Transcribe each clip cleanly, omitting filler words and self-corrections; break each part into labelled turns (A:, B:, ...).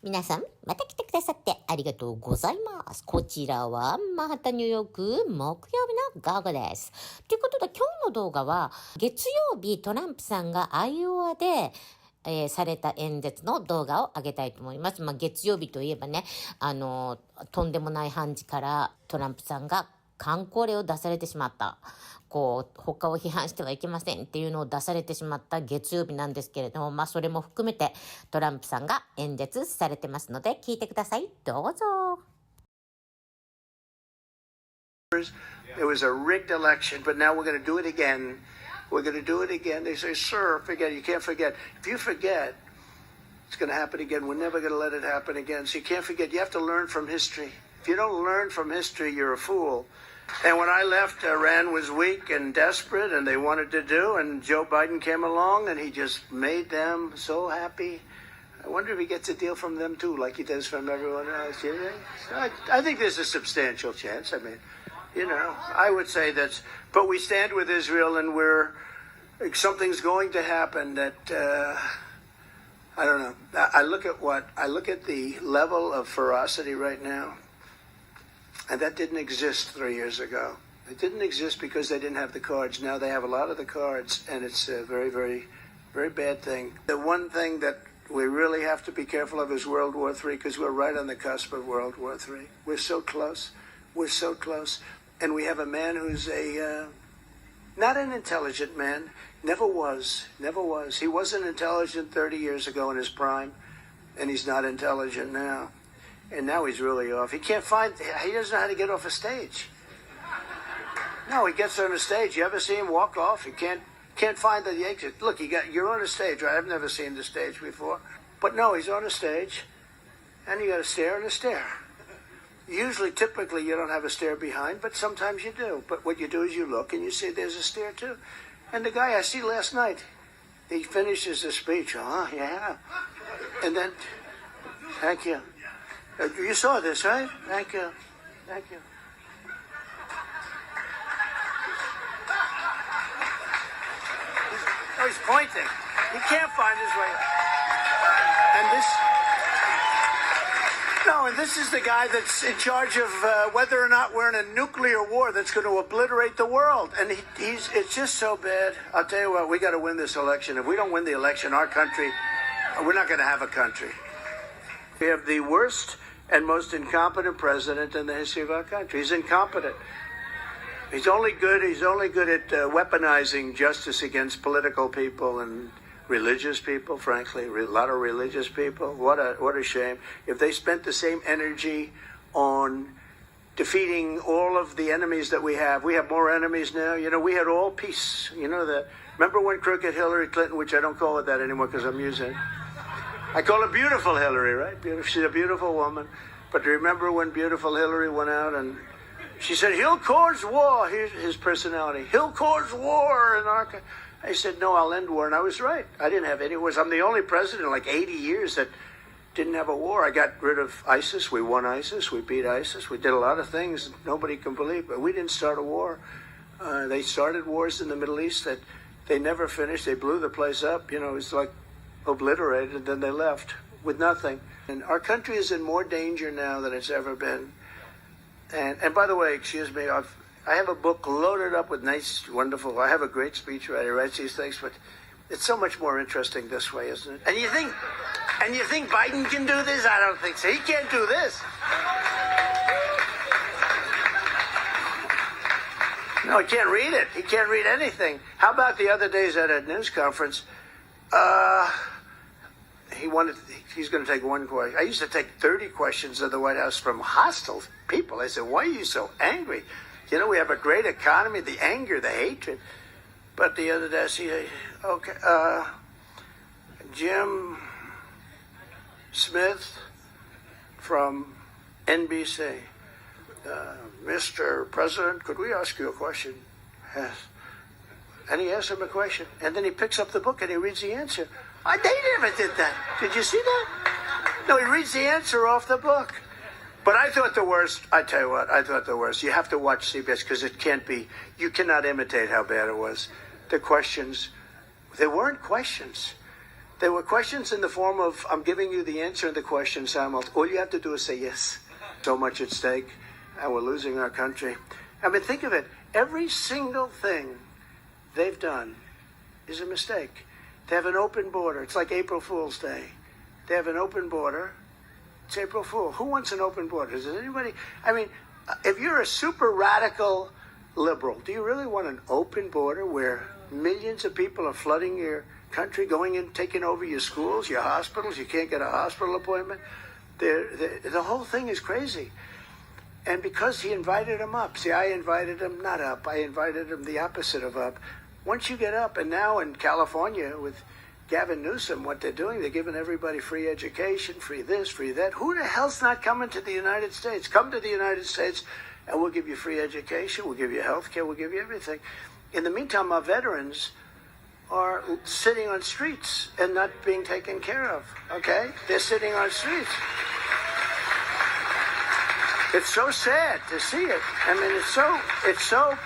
A: 皆さん、また来てくださってありがとうございます。こちらはマンハッタンニューヨーク木曜日の午後です。ということで今日の動画は月曜日トランプさんがアイオワでされた演説の動画を上げたいと思います。月曜日といえばね、とんでもない判事からトランプさんが勧告令を出されてしまった。他を批判してはいけませんっていうのを出されてしまった月曜日なんですけれども、それも含めてトランプさんが演説されてますので聞いてください。どうぞ。
B: It was a rigged election, but now we're going to do it again. We're going to do it again. They say, sir, forget it. You can't forget. If you forget, it's going to happen again. We're never going to let it happen again. So you can't forget. You have to learn from history. If you don't learn from history, you're a fool. And when I left, Iran was weak and desperate, and they wanted to do, and Joe Biden came along, and he just made them so happy. I wonder if he gets a deal from them, too, like he does from everyone else. You know? I think there's a substantial chance. I mean, you know, I would say that's... But we stand with Israel, and something's going to happen that... I don't know. I look at the level of ferocity right now. And that didn't exist 3 years ago. It didn't exist because they didn't have the cards. Now they have a lot of the cards, and it's a very, very, very bad thing. The one thing that we really have to be careful of is World War III, because we're right on the cusp of World War III. We're so close. We're so close. And we have a man who's not an intelligent man. Never was. Never was. He wasn't intelligent 30 years ago in his prime, and he's not intelligent now. And now he's really off. He doesn't know how to get off a stage. No, he gets on a stage. You ever see him walk off? He can't find the exit. Look, you're on a stage, right? I've never seen the stage before. But no, he's on a stage, and you got a stair and a stair. Typically, you don't have a stair behind, but sometimes you do. But what you do is you look, and you see there's a stair, too. And the guy I see last night, he finishes the speech. Oh, yeah. And then, thank you. You saw this, right? Thank you. Thank you. He's pointing. He can't find his way. And this is the guy that's in charge of whether or not we're in a nuclear war that's going to obliterate the world. And it's just so bad. I'll tell you what, we got to win this election. If we don't win the election, our country, we're not going to have a country. We have the worst and most incompetent president in the history of our country. He's incompetent. He's only good at weaponizing justice against political people and religious people, frankly, a lot of religious people. What a shame. If they spent the same energy on defeating all of the enemies that we have more enemies now. You know, we had all peace. You know, remember when crooked Hillary Clinton, which I don't call it that anymore because I'm using I call her beautiful Hillary, right? She's a beautiful woman. But do you remember when beautiful Hillary went out and she said, he'll cause war. Here's his personality. He'll cause war in our country. I said, no, I'll end war. And I was right. I didn't have any wars. I'm the only president in like 80 years that didn't have a war. I got rid of ISIS. We won ISIS. We beat ISIS. We did a lot of things nobody can believe. But we didn't start a war. They started wars in the Middle East that they never finished. They blew the place up. You know, it was like obliterated, then they left with nothing. And our country is in more danger now than it's ever been. And by the way, excuse me, I have a book loaded up with nice, wonderful, I have a great speechwriter who writes these things, but it's so much more interesting this way, isn't it? And you think Biden can do this? I don't think so. He can't do this. No, he can't read it. He can't read anything. How about the other days at a news conference? He's going to take one question. I used to take 30 questions of the White House from hostile people. I said, why are you so angry? You know, we have a great economy, the anger, the hatred. But the other day, I said, okay, Jim Smith from NBC. Mr. President, could we ask you a question? Yes. And he asks him a question, and then he picks up the book and he reads the answer. They never did that. Did you see that? No, he reads the answer off the book. But I thought the worst, I tell you what, I thought the worst. You have to watch CBS because it can't be, you cannot imitate how bad it was. The questions, they weren't questions. There were questions in the form of, I'm giving you the answer to the question, Samuel. All you have to do is say yes. So much at stake, and we're losing our country. I mean, think of it. Every single thing they've done is a mistake. They have an open border. It's like April Fool's Day. They have an open border. It's April Fool. Who wants an open border? Does anybody? I mean, if you're a super radical liberal, do you really want an open border where millions of people are flooding your country, going in, taking over your schools, your hospitals? You can't get a hospital appointment. The whole thing is crazy. And because he invited him up. See, I invited him not up. I invited him the opposite of up. Once you get up, and now in California with Gavin Newsom, what they're doing, they're giving everybody free education, free this, free that. Who the hell's not coming to the United States? Come to the United States, and we'll give you free education, we'll give you health care, we'll give you everything. In the meantime, our veterans are sitting on streets and not being taken care of, okay? They're sitting on streets. It's so sad to see it. I mean, it's so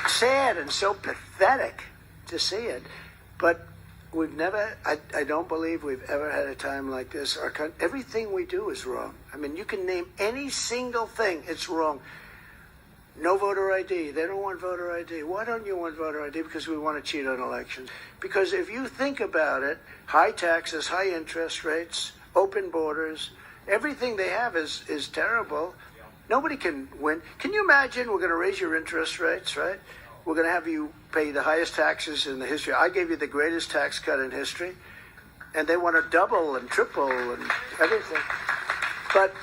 B: sad and so pathetic to see it. But we've never, I don't believe we've ever had a time like this. Everything we do is wrong. I mean, you can name any single thing, it's wrong. No voter ID. They don't want voter ID. Why don't you want voter ID? Because we want to cheat on elections. Because if you think about it, high taxes, high interest rates, open borders, everything they have is terrible. Nobody can win. Can you imagine we're going to raise your interest rates, right? We're going to have you pay the highest taxes in the history. I gave you the greatest tax cut in history, and they want to double and triple and everything. But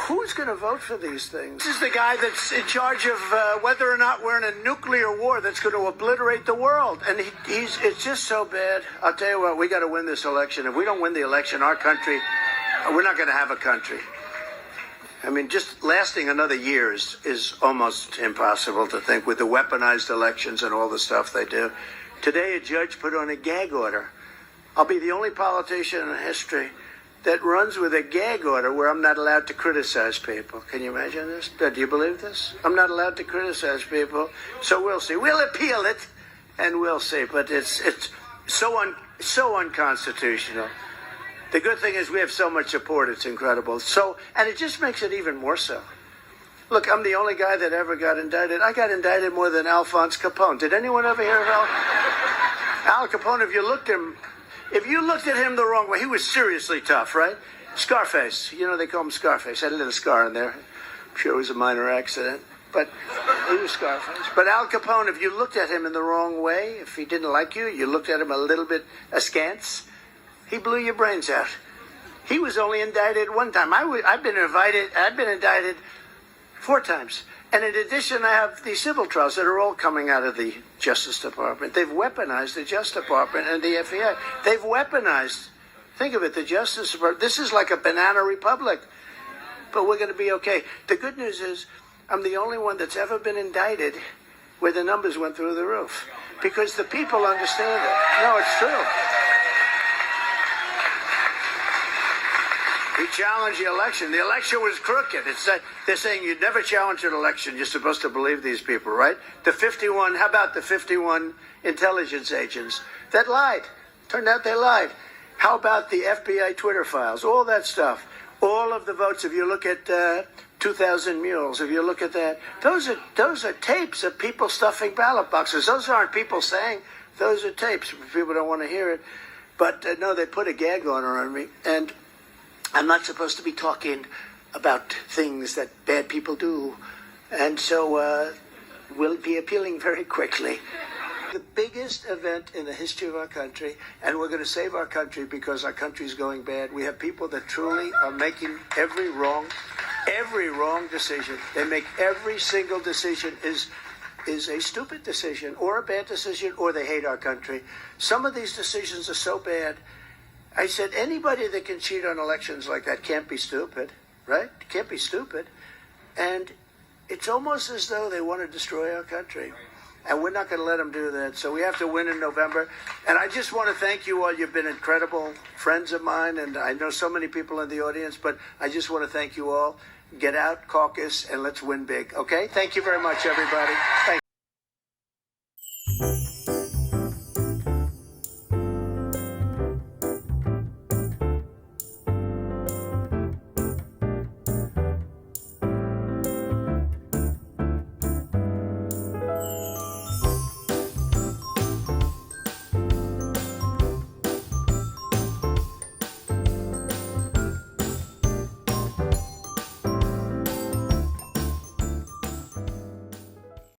B: who's going to vote for these things? This is the guy that's in charge of whether or not we're in a nuclear war that's going to obliterate the world. And it's just so bad. I'll tell you what, we got to win this election. If we don't win the election, our country, we're not going to have a country. I mean, just lasting another year is almost impossible to think with the weaponized elections and all the stuff they do. Today, a judge put on a gag order. I'll be the only politician in history that runs with a gag order where I'm not allowed to criticize people. Can you imagine this? Do you believe this? I'm not allowed to criticize people. So we'll see. We'll appeal it, and we'll see. But it's so unconstitutional. The good thing is we have so much support, it's incredible. And it just makes it even more so. Look, I'm the only guy that ever got indicted. I got indicted more than Alphonse Capone. Did anyone ever hear of Al Capone? If you looked at him the wrong way, he was seriously tough, right? Scarface. You know, they call him Scarface. Had a little scar in there. I'm sure it was a minor accident. But he was Scarface. But Al Capone, if you looked at him in the wrong way, if he didn't like you, you looked at him a little bit askance, he blew your brains out. He was only indicted one time. I've been indicted 4 times. And in addition, I have these civil trials that are all coming out of the Justice Department. They've weaponized the Justice Department and the FBI. They've weaponized, think of it, the Justice Department. This is like a banana republic. But we're going to be okay. The good news is I'm the only one that's ever been indicted where the numbers went through the roof. Because the people understand it. No, it's true. He challenged the election. The election was crooked. They're saying you'd never challenge an election. You're supposed to believe these people, right? How about the 51 intelligence agents that lied? Turned out they lied. How about the FBI Twitter files? All that stuff. All of the votes, if you look at 2,000 Mules, if you look at that, those are tapes of people stuffing ballot boxes. Those aren't people saying. Those are tapes. People don't want to hear it. But no, they put a gag order on me. And I'm not supposed to be talking about things that bad people do. And so we'll be appealing very quickly. The biggest event in the history of our country, and we're going to save our country because our country's going bad. We have people that truly are making every wrong decision. They make every single decision is a stupid decision or a bad decision, or they hate our country. Some of these decisions are so bad. I said, anybody that can cheat on elections like that can't be stupid, right? Can't be stupid. And it's almost as though they want to destroy our country. And we're not going to let them do that. So we have to win in November. And I just want to thank you all. You've been incredible friends of mine. And I know so many people in the audience. But I just want to thank you all. Get out, caucus, and let's win big. Okay? Thank you very much, everybody. Thank you.